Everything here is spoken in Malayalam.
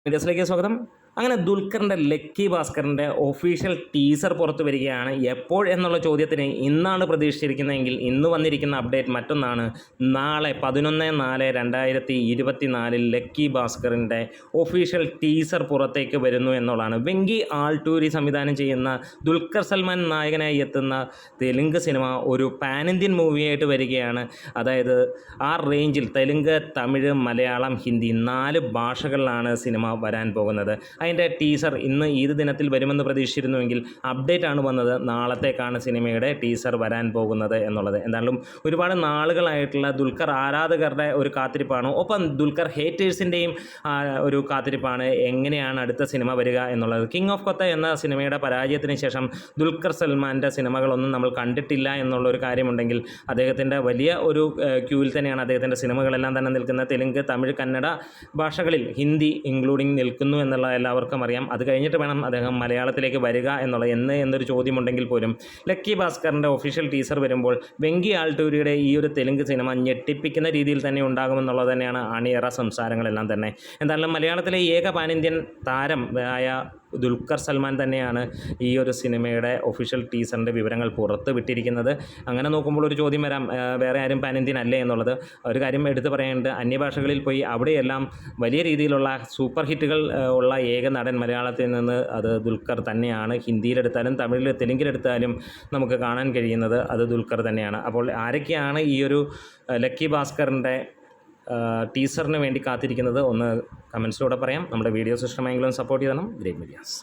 വീഡിയോസിലേക്ക് സ്വാഗതം. അങ്ങനെ ദുൽഖറിൻ്റെ ലക്കി ഭാസ്കറിൻ്റെ ഒഫീഷ്യൽ ടീസർ പുറത്തു വരികയാണ്. എപ്പോൾ എന്നുള്ള ചോദ്യത്തിന് ഇന്നാണ് പ്രതീക്ഷിച്ചിരിക്കുന്നതെങ്കിൽ ഇന്ന് വന്നിരിക്കുന്ന അപ്ഡേറ്റ് മറ്റൊന്നാണ്. നാളെ 11/4/2024 ലക്കി ഭാസ്കറിൻ്റെ ഒഫീഷ്യൽ ടീസർ പുറത്തേക്ക് വരുന്നു എന്നുള്ളതാണ്. വെങ്കി ആൾട്ടൂരി സംവിധാനം ചെയ്യുന്ന ദുൽഖർ സൽമാൻ നായകനായി എത്തുന്ന തെലുങ്ക് സിനിമ ഒരു പാൻ ഇന്ത്യൻ മൂവിയായിട്ട് വരികയാണ്. അതായത് ആ റേഞ്ചിൽ തെലുങ്ക്, തമിഴ്, മലയാളം, ഹിന്ദി 4 ഭാഷകളിലാണ് സിനിമ വരാൻ പോകുന്നത്. അതിൻ്റെ ടീസർ ഇന്ന് ഈദ് ദിനത്തിൽ വരുമെന്ന് പ്രതീക്ഷിച്ചിരുന്നുവെങ്കിൽ അപ്ഡേറ്റ് ആണ് വന്നത്. നാളത്തേക്കാണ് സിനിമയുടെ ടീസർ വരാൻ പോകുന്നത് എന്നുള്ളത്. എന്തായാലും ഒരുപാട് നാളുകളായിട്ടുള്ള ദുൽഖർ ആരാധകരുടെ ഒരു കാത്തിരിപ്പാണ്. ഒപ്പം ദുൽഖർ ഹേറ്റേഴ്സിൻ്റെയും ഒരു കാത്തിരിപ്പാണ്. എങ്ങനെയാണ് അടുത്ത സിനിമ വരിക എന്നുള്ളത്. കിങ് ഓഫ് കൊത്ത എന്ന സിനിമയുടെ പരാജയത്തിന് ശേഷം ദുൽഖർ സൽമാൻ്റെ സിനിമകളൊന്നും നമ്മൾ കണ്ടിട്ടില്ല എന്നുള്ളൊരു കാര്യമുണ്ടെങ്കിൽ അദ്ദേഹത്തിൻ്റെ വലിയ ഒരു ക്യൂവിൽ തന്നെയാണ് അദ്ദേഹത്തിൻ്റെ സിനിമകളെല്ലാം തന്നെ നിൽക്കുന്നത്. തെലുങ്ക്, തമിഴ്, കന്നഡ ഭാഷകളിൽ, ഹിന്ദി ഇൻക്ലൂഡിങ് നിൽക്കുന്നു എന്നുള്ള എല്ലാവർക്കും അറിയാം. അത് കഴിഞ്ഞിട്ട് വേണം അദ്ദേഹം മലയാളത്തിലേക്ക് വരിക എന്നുള്ളത്. എന്നൊരു ചോദ്യമുണ്ടെങ്കിൽ പോലും ലക്കി ഭാസ്കറിൻ്റെ ഒഫീഷ്യൽ ടീസർ വരുമ്പോൾ വെങ്കി ആൾട്ടൂരിയുടെ ഈ ഒരു തെലുങ്ക് സിനിമ ഞെട്ടിപ്പിക്കുന്ന രീതിയിൽ തന്നെ ഉണ്ടാകുമെന്നുള്ളത് തന്നെയാണ് അണിയറ സംസാരങ്ങളെല്ലാം തന്നെ. എന്തായാലും മലയാളത്തിലെ ഏക പാൻ ഇന്ത്യൻ താരം ആയ ദുൽഖർ സൽമാൻ തന്നെയാണ് ഈ ഒരു സിനിമയുടെ ഒഫീഷ്യൽ ടീസറിൻ്റെ വിവരങ്ങൾ പുറത്ത് വിട്ടിരിക്കുന്നത്. അങ്ങനെ നോക്കുമ്പോൾ ഒരു ചോദ്യം വരാം, വേറെ ആരും പാൻ ഇന്ത്യൻ അല്ലേ എന്നുള്ളത്. ഒരു കാര്യം എടുത്തു പറയാനുണ്ട്, അന്യഭാഷകളിൽ പോയി അവിടെയെല്ലാം വലിയ രീതിയിലുള്ള സൂപ്പർ ഹിറ്റുകൾ ഉള്ള ഏക നടൻ മലയാളത്തിൽ നിന്ന് അത് ദുൽഖർ തന്നെയാണ്. ഹിന്ദിയിലെടുത്താലും തമിഴിൽ, തെലുങ്കിലെടുത്താലും നമുക്ക് കാണാൻ കഴിയുന്നത് അത് ദുൽഖർ തന്നെയാണ്. അപ്പോൾ ആരൊക്കെയാണ് ഈ ഒരു ലക്കി ഭാസ്കറിൻ്റെ ടീസറിന് വേണ്ടി കാത്തിരിക്കുന്നത് ഒന്ന് കമൻസിലൂടെ പറയാം. നമ്മുടെ വീഡിയോസ് ഇഷ്ടമായെങ്കിലും സപ്പോർട്ട് ചെയ്യണം. Great medias.